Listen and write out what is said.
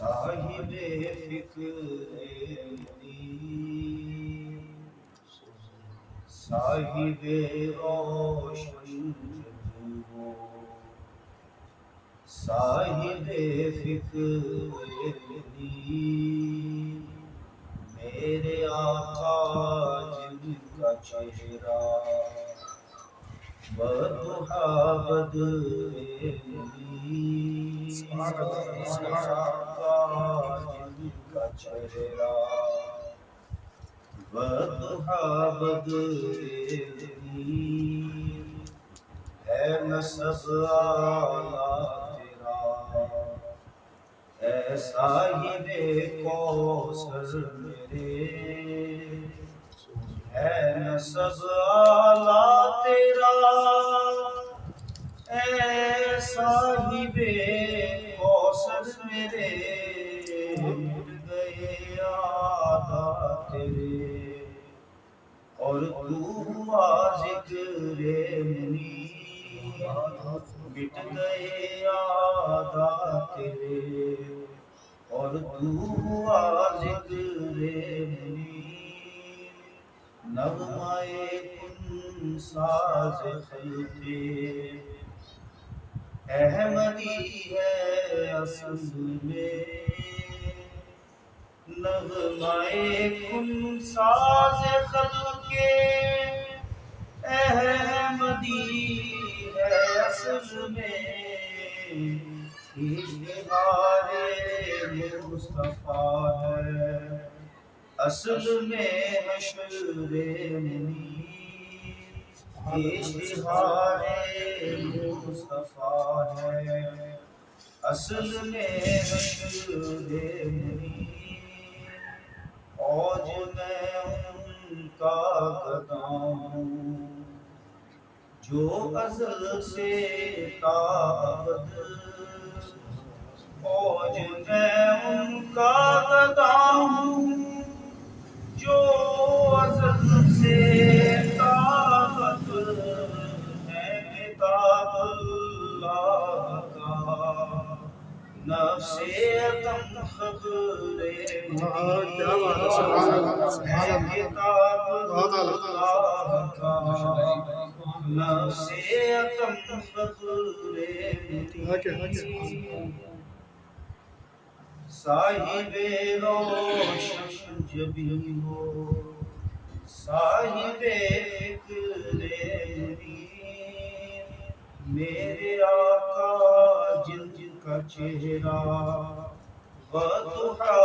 صاحب فکر صاحب روشن جلوہ صاحب فکر میرے آقا جن کا چہرہ بضحا بدلی آقا جن کا چہرہ بضحا بدلی ہے نسب اعلیٰ تیرا اے صاحب کوثر میرے ہے نسب اعلیٰ تیرا اے صاحب کوثر میرے مٹ گئے آدھا تیرے اور تو ہوا ذکر منی مٹ گئے آدھا تیرے اور تو ہوا ذکر منی نغمہ کن ساز خلقے احمدی ہے اصل میں نغمہ کن ساز خلقے احمدی ہے اصل میں اشتہار مصطفیٰ ہے اصل میں حشر منی اشتہار مصطفیٰ ہے اصل میں حشر منی اوج میں ان کا گدا ہوں جو ازل سے تا ابد اوج میں ان کا گدا ہوں جو ازل سے تا ابد ہے کتاب اللہ کا نفس اتم خبر ہے کتاب اللہ کا نفس اتم خبر صاحب روشن جبی ہو صاحب فکر میرے آقا جن کا چہرہ بضحا